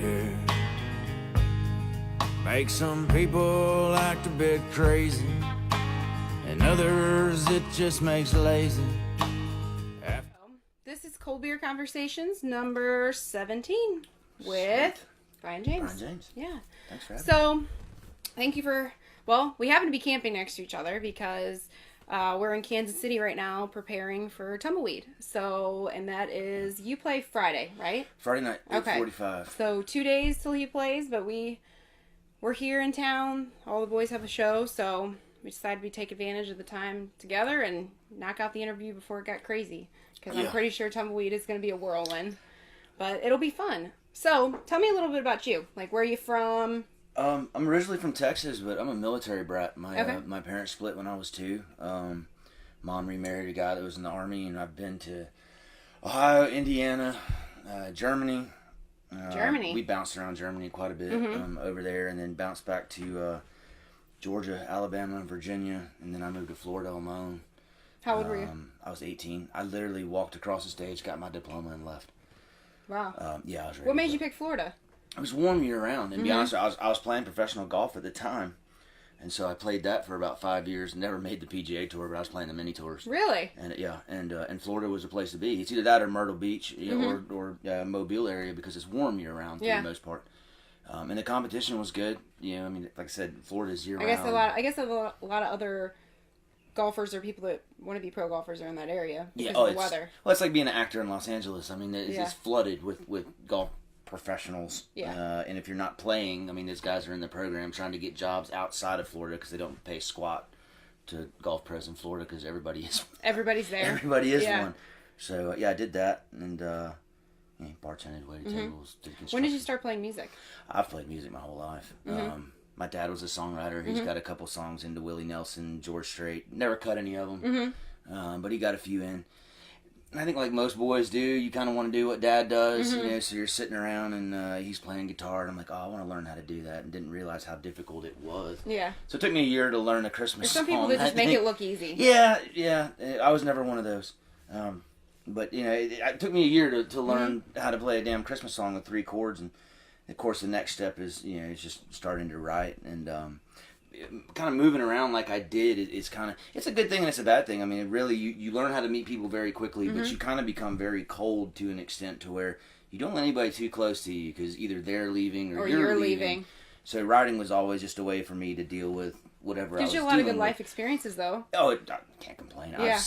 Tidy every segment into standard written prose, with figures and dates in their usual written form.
beer. Make some people act a bit crazy, and others it just makes lazy. This is Cold Beer Conversations number 17 with Bryan James. Bryan James. Yeah. Thanks for having me. So, thank you for, well, we happen to be camping next to each other because we're in Kansas City right now preparing for Tumbleweed. So, and that is, you play Friday, right? Friday night, 8:45. So, 2 days till he plays, but we're here in town. All the boys have a show, so we decided we'd take advantage of the time together and knock out the interview before it got crazy. Because I'm pretty sure Tumbleweed is going to be a whirlwind. But it'll be fun. So, tell me a little bit about you. Like, where are you from? I'm originally from Texas, but I'm a military brat. My parents split when I was 2. Mom remarried a guy that was in the Army, and I've been to Ohio, Indiana, Germany. Germany? We bounced around Germany quite a bit over there, and then bounced back to Georgia, Alabama, Virginia, and then I moved to Florida on my own. How old were you? I was 18. I literally walked across the stage, got my diploma, and left. Wow. I was ready. What made you pick Florida? It was warm year round. And to be honest, I was playing professional golf at the time. And so I played that for about 5 years. Never made the PGA Tour, but I was playing the mini tours. Really? And Florida was a place to be. It's either that or Myrtle Beach or Mobile area because it's warm year round for the most part. And the competition was good. I mean, like I said, Florida's year round. I guess a lot of other golfers or people that want to be pro golfers are in that area because of the weather. Well, it's like being an actor in Los Angeles. I mean, it's flooded with golf professionals. Yeah. And if you're not playing, I mean, these guys are in the program trying to get jobs outside of Florida because they don't pay squat to golf pros in Florida because everybody's there. Everybody is one. So, I did that and bartended, waited tables, did construction. When did you start playing music? I've played music my whole life. My dad was a songwriter. He's got a couple songs into Willie Nelson, George Strait. Never cut any of them, but he got a few in. And I think like most boys do, you kind of want to do what dad does, so you're sitting around and he's playing guitar, and I'm like, oh, I want to learn how to do that, and didn't realize how difficult it was. Yeah. So it took me a year to learn a Christmas song. There's some people that just make it look easy. Yeah. I was never one of those. But, it took me a year to learn how to play a damn Christmas song with 3 chords, and of course the next step is, it's just starting to write, and kind of moving around like I did, it's a good thing and it's a bad thing. I mean, really, you learn how to meet people very quickly, but you kind of become very cold to an extent to where you don't let anybody too close to you because either they're leaving or you're leaving. So writing was always just a way for me to deal with whatever I was dealing with. Gives you a lot of good life experiences, though. Oh, I can't complain. Yeah.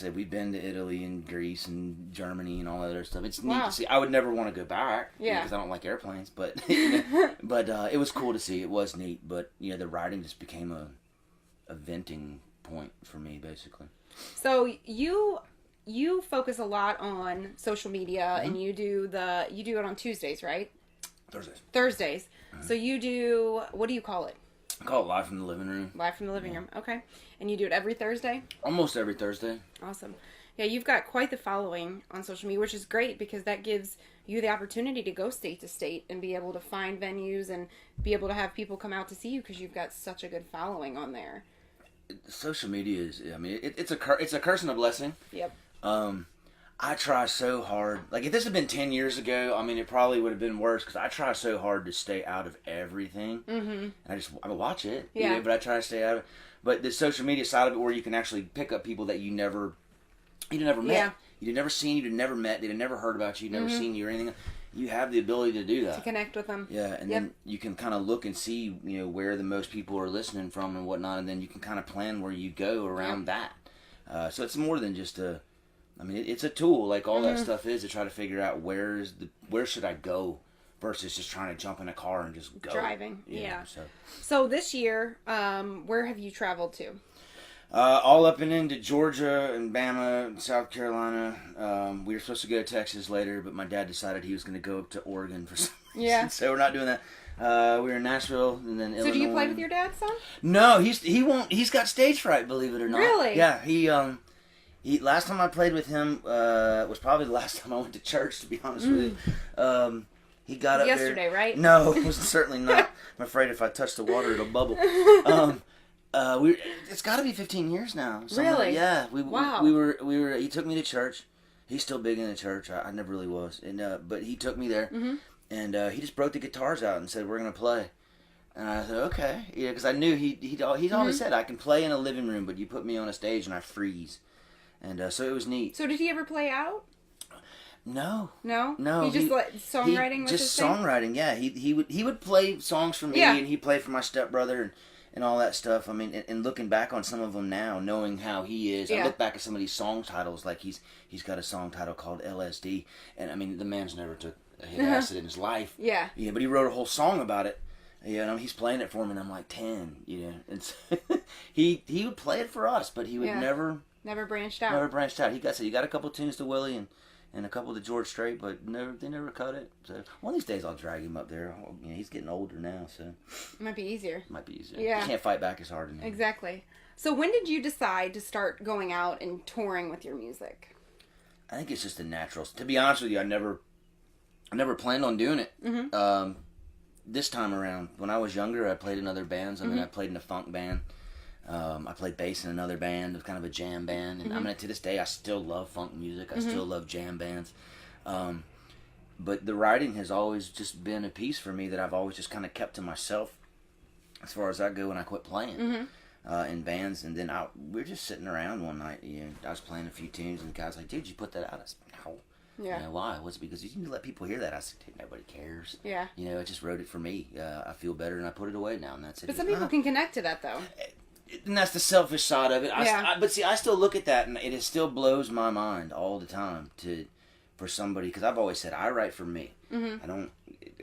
We've been to Italy and Greece and Germany and all that other stuff. It's neat to see. I would never want to go back because I don't like airplanes, but it was cool to see. It was neat, but the writing just became a venting point for me, basically. So you focus a lot on social media, and you do it on Tuesdays, right? Thursdays. So you do, what do you call it? I call it Live from the Living Room. Live from the Living Room. Okay. And you do it every Thursday? Almost every Thursday. Awesome. Yeah, you've got quite the following on social media, which is great because that gives you the opportunity to go state to state and be able to find venues and be able to have people come out to see you because you've got such a good following on there. Social media is, it's a curse and a blessing. Yep. I try so hard. Like, if this had been 10 years ago, it probably would have been worse because I try so hard to stay out of everything. Mm-hmm. I watch it, but I try to stay out of it. But the social media side of it where you can actually pick up people that you'd never met. You'd never seen, you'd never met, they'd never heard about you, you'd never seen you or anything. You have the ability to do that. To connect with them. Yeah, and then you can kind of look and see, where the most people are listening from and whatnot, and then you can kind of plan where you go around that. So it's more than just it's a tool, like all that stuff is, to try to figure out where should I go versus just trying to jump in a car and just go. Driving, So this year, where have you traveled to? All up and into Georgia and Bama and South Carolina. We were supposed to go to Texas later, but my dad decided he was going to go up to Oregon for some reason. So we're not doing that. We were in Nashville and then Illinois. So do you play with your dad's son? No, he won't. He's got stage fright, believe it or not. Really? Yeah, he last time I played with him was probably the last time I went to church, to be honest with you. He got up yesterday, there. right? No, it was certainly not. I'm afraid if I touch the water, it'll bubble. It's got to be 15 years now. Really? Yeah. Wow. We were. He took me to church. He's still big in the church. I never really was, and but he took me there, Mm-hmm. and he just broke the guitars out and said, "We're gonna play." And I said, "Okay," yeah, because I knew he's always said I can play in a living room, but you put me on a stage and I freeze, and so it was neat. So did he ever play out? No. No. No, He just songwriting. Was just his thing? songwriting. Yeah, he would play songs for me, Yeah. and he'd play for my stepbrother and all that stuff. I mean, and looking back on some of them now, knowing how he is, I Yeah. look back at some of these song titles. Like he's got a song title called LSD, and I mean the man's never took a hit of acid in his life. Yeah. Yeah, but he wrote a whole song about it. You know, he's playing it for me, and I'm like 10. You know, and so he would play it for us, but he would Yeah. never Never branched out. He got a couple tunes to Willie and a couple to George Strait, but they never cut it. So one of these days I'll drag him up there. You know, he's getting older now, so It might be easier. it might be easier. Yeah. You can't fight back as hard anymore. Exactly. So when did you decide to start going out and touring with your music? I think it's just a natural. To be honest with you, I never planned on doing it. Mm-hmm. This time around, when I was younger, I played in other bands. I mean, I played in a funk band. I played bass in another band. It was kind of a jam band. And I mean, to this day, I still love funk music. I still love jam bands. But the writing has always just been a piece for me that I've always just kind of kept to myself as far as I go when I quit playing in bands. And then we were just sitting around one night. You know, I was playing a few tunes, and the guy's like, "Dude, you put that out?" I said, "No." Yeah. You know, why? What's it because you need to let people hear that? I said, "Dude, nobody cares." Yeah. You know, I just wrote it for me. I feel better, and I put it away now, and that's it. But some people can connect to that, though. And that's the selfish side of it. Yeah. But see, I still look at that, and it still blows my mind all the time for somebody, because I've always said I write for me. I don't,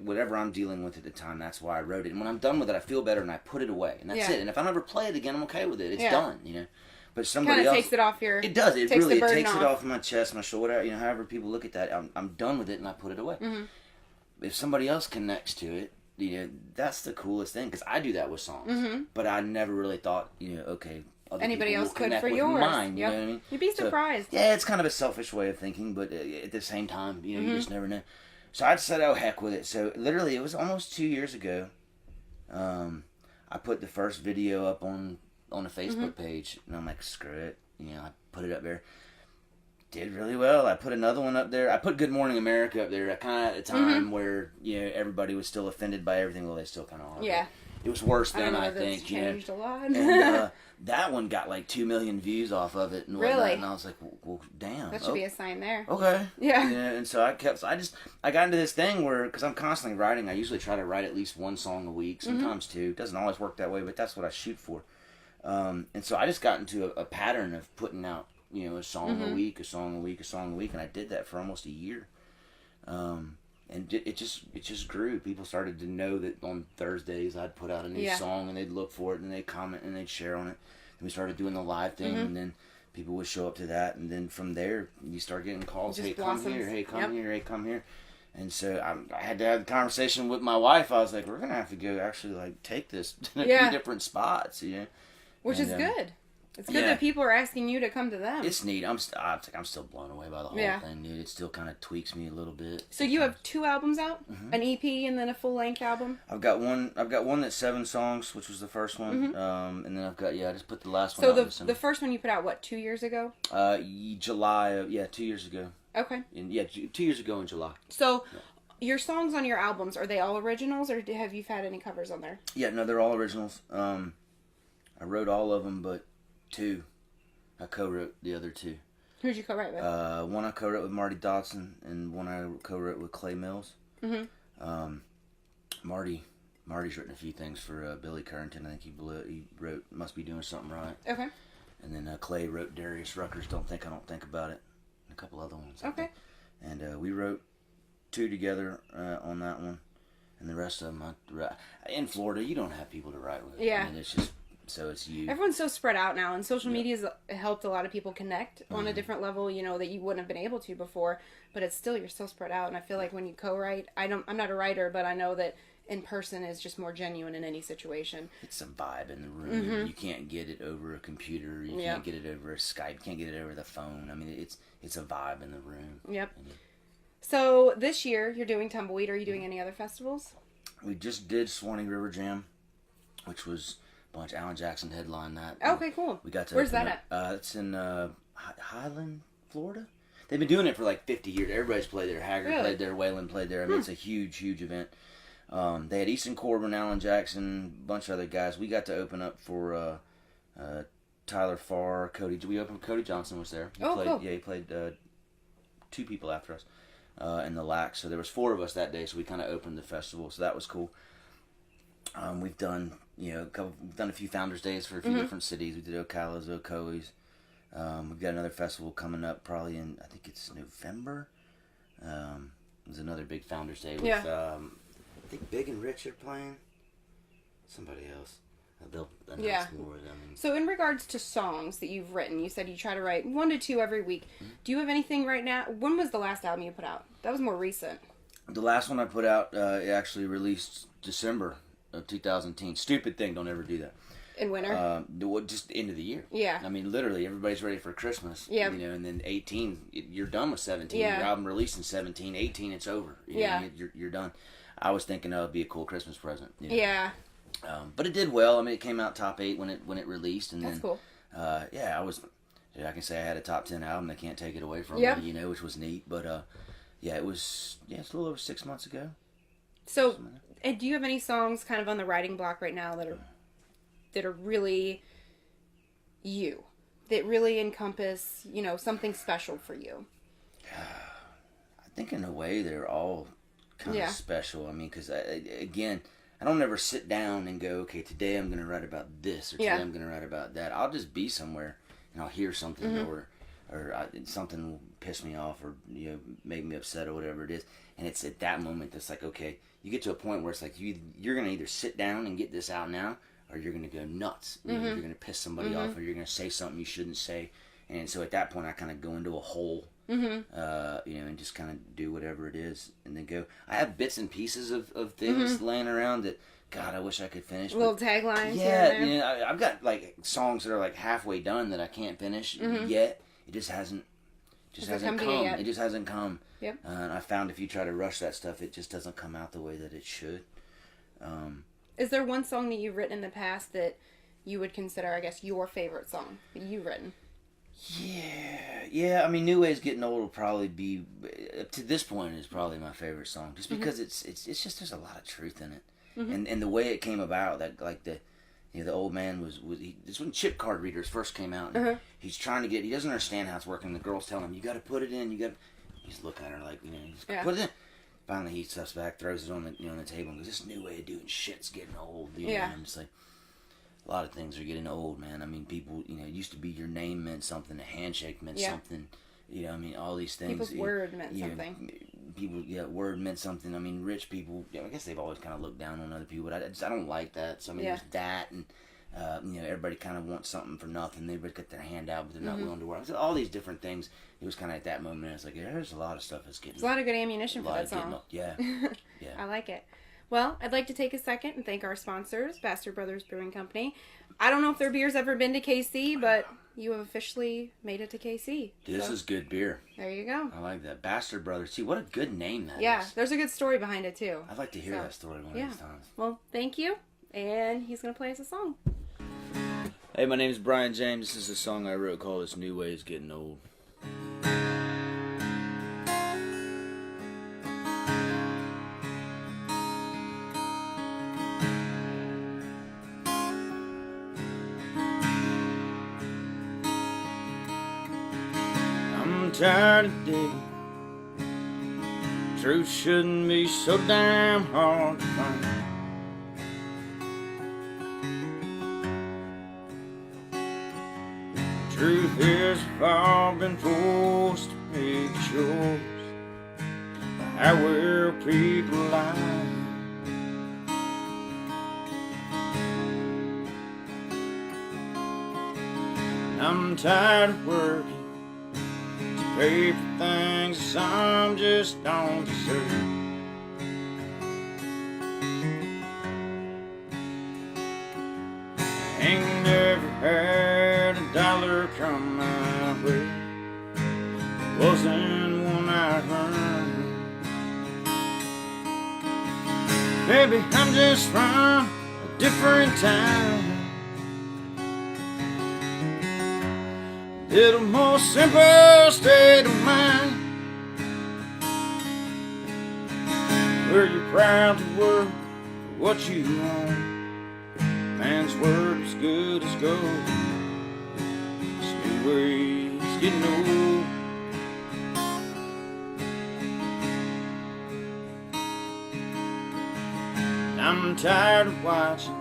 whatever I'm dealing with at the time, that's why I wrote it. And when I'm done with it, I feel better, and I put it away, and that's Yeah. it. And if I never play it again, I'm okay with it. It's Yeah. done, you know. But somebody Kind of else takes it off your. it does. It takes really the burden takes it off. off my chest, my shoulder, whatever. You know, however people look at that, I'm done with it, and I put it away. If somebody else connects to it, you know, that's the coolest thing, because I do that with songs. But I never really thought, you know, okay, other Anybody people else will could connect for with yours. mine. You Yep. know what I mean? You'd be So, surprised. yeah, it's kind of a selfish way of thinking, but at the same time, you know, you just never know. So I said, "Oh heck with it." So literally, it was almost 2 years ago. I put the first video up on a Facebook page, and I'm like, "Screw it," you know. I put it up there. Did really well. I put another one up there. I put "Good Morning America" up there, kind of at a time where, you know, everybody was still offended by everything. Well, they still kind of are. Yeah. It was worse I don't then, know I if that's think. You know. changed a lot. And that one got like 2 million views off of it and whatnot. Really? And I was like, well damn. That should be a sign there. Okay. Yeah. And so I got into this thing where, because I'm constantly writing, I usually try to write at least one song a week, sometimes two. It doesn't always work that way, but that's what I shoot for. And so I just got into a pattern of putting out, you know, a song a week, a song a week, a song a week, and I did that for almost a year. And it just grew. People started to know that on Thursdays I'd put out a new song, and they'd look for it, and they'd comment, and they'd share on it. And we started doing the live thing, and then people would show up to that, and then from there you start getting calls, It just "Hey, blossoms. come here, hey, come Yep. here, hey, come here." And so I had to have the conversation with my wife. I was like, "We're gonna have to go actually like take this to a Yeah. few different spots, you know." Which And, is good. It's good yeah. that people are asking you to come to them. It's neat. I'm still blown away by the whole Yeah. thing, dude. It still kind of tweaks me a little bit. So you have 2 albums out? An EP and then a full-length album? I've got one that's 7 songs, which was the first one. And then I've got, I just put the last one So out in the December. first one you put out, what, 2 years ago? July, 2 years ago. Okay. 2 years ago in July. So your songs on your albums, are they all originals or have you had any covers on there? Yeah, no, they're all originals. I wrote all of them, but 2. I co-wrote the other 2. Who'd you co-write with? One I co-wrote with Marty Dodson, and one I co-wrote with Clay Mills. Marty's written a few things for Billy Currington. I think he wrote "Must Be Doing Something Right." Okay. And then Clay wrote Darius Rucker's "Don't Think I Don't Think About It," and a couple other ones. I Okay. think. And we wrote 2 together on that one, and the rest of them, in Florida, you don't have people to write with. Yeah. I mean, it's just, so it's you. Everyone's so spread out now, and social media's helped a lot of people connect on a different level, you know, that you wouldn't have been able to before. But it's still, you're so spread out, and I feel like when you co-write, I'm not a writer, but I know that in person is just more genuine in any situation. It's a vibe in the room. You can't get it over a computer. You Yeah. can't get it over a Skype. You can't get it over the phone. I mean, it's a vibe in the room. Yep. So this year you're doing Tumbleweed. Are you doing any other festivals? We just did Swanee River Jam, which was a bunch. Alan Jackson headlined that. Okay, cool. We got to Where's open that up- it's in Highland, Florida. they've been doing it for like 50 years. Everybody's played there. Haggard Really? played there. Whalen played there. I mean, it's a huge, huge event. They had Easton Corbin, Alan Jackson, a bunch of other guys. We got to open up for Tyler Farr, Cody. We opened. Cody Johnson was there. He played, cool. Yeah, he played 2 people after us in the LAX. So there was 4 of us that day. So we kind of opened the festival. So that was cool. We've done we've done a few Founders Days for a few different cities. We did Ocala's, Ocoee's. We've got another festival coming up probably in, I think it's November. There's another big Founders Day with I think Big and Rich are playing. Somebody else. They'll announce more of them. So in regards to songs that you've written, you said you try to write 1 to 2 every week. Do you have anything right now? When was the last album you put out? That was more recent. The last one I put out actually released December of 2010. Stupid thing, don't ever do that. In winter? Just the end of the year. Yeah. I mean, literally, everybody's ready for Christmas. Yeah. And then 18, you're done with 17. Yeah. Your album released in 17. 18, it's over. You're done. I was thinking it'd be a cool Christmas present. Yeah. But it did well. I mean, it came out top 8 when it released, and That's then cool. I can say I had a top 10 album. They can't take it away from me, which was neat. But it's a little over 6 months ago. So, and do you have any songs kind of on the writing block right now that are really you, that really encompass something special for you? I think in a way they're all kind of special. I mean, because I don't ever sit down and go, okay, today I'm going to write about this, or today I'm going to write about that. I'll just be somewhere and I'll hear something, or something will piss me off, or make me upset, or whatever it is. And it's at that moment that's like, okay, you get to a point where it's like you're going to either sit down and get this out now, or you're going to go nuts. You're going to piss somebody off, or you're going to say something you shouldn't say. And so at that point, I kind of go into a hole, and just kind of do whatever it is, and then go. I have bits and pieces of things laying around that, God, I wish I could finish. Little taglines. Yeah, I've got like songs that are like halfway done that I can't finish yet. It just hasn't. Hasn't come. It just hasn't come. Yep. And I found if you try to rush that stuff, it just doesn't come out the way that it should. Is there one song that you've written in the past that you would consider, I guess, your favorite song that you've written? Yeah. I mean, New Way's Getting Old will probably be, up to this point, is probably my favorite song, just because it's just, there's a lot of truth in it, and the way it came about, that like the old man was this when chip card readers first came out, and he's trying to he doesn't understand how it's working. The girl's telling him, you got to put it in, he's looking at her like, put it in. Finally, he steps back, throws it on the on the table, and goes, "This new way of doing shit's getting old." And I'm just like, a lot of things are getting old, man. I mean, people, it used to be your name meant something, a handshake meant something. I mean, all these things. People's word meant something. Word meant something. I mean, rich people, I guess they've always kind of looked down on other people, but I don't like that. So, I mean, there's that, and, everybody kind of wants something for nothing. Everybody got their hand out, but they're not willing to work. So all these different things. It was kind of at that moment, I was like, there's a lot of stuff that's getting... There's a lot of good ammunition for that song. Yeah. I like it. Well, I'd like to take a second and thank our sponsors, Bastard Brothers Brewing Company. I don't know if their beer's ever been to KC, but you have officially made it to KC. This is good beer. There you go. I like that. Bastard Brothers. See, what a good name that is. Yeah, there's a good story behind it, too. I'd like to hear that story one of these times. Well, thank you. And he's going to play us a song. Hey, my name is Bryan James. This is a song I wrote called This New Way's Getting Old. I'm tired of digging. Truth shouldn't be so damn hard to find. Truth is, we've all been forced to make a choice. How will people lie? I'm tired of working to pay for things some just don't deserve. Ain't never had a dollar come my way. Wasn't one I earned. Maybe I'm just from a different time. little more simple state of mind, where you're proud to work for what you own. Man's word as good as gold. This new way's getting old. I'm tired of watching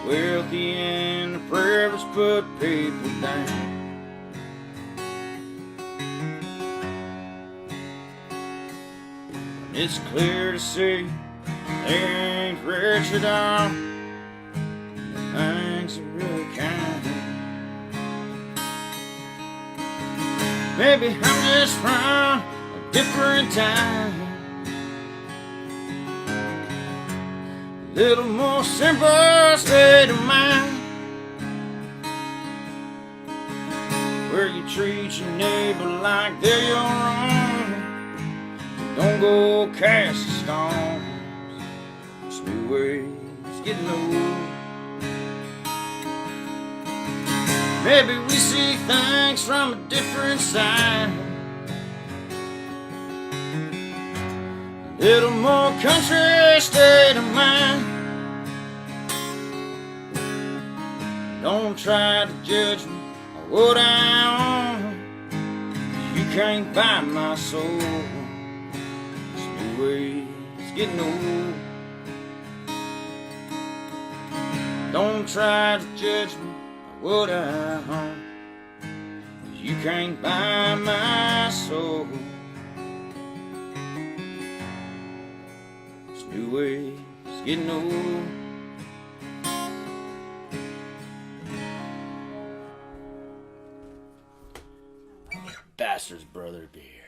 wealthy and the privileged put people down. It's clear to see they ain't rich at all. The things that really count. Maybe I'm just from a different time. A little more simple state of mind, where you treat your neighbor like they're your own. Don't go cast stones. This new way's getting old. Maybe we see things from a different side. A little more country state of mind. Don't try to judge me or what I own. You can't buy my soul. It's getting old. Don't try to judge me by what I own. You can't buy my soul. This new way is getting old. Bastard's brother beer.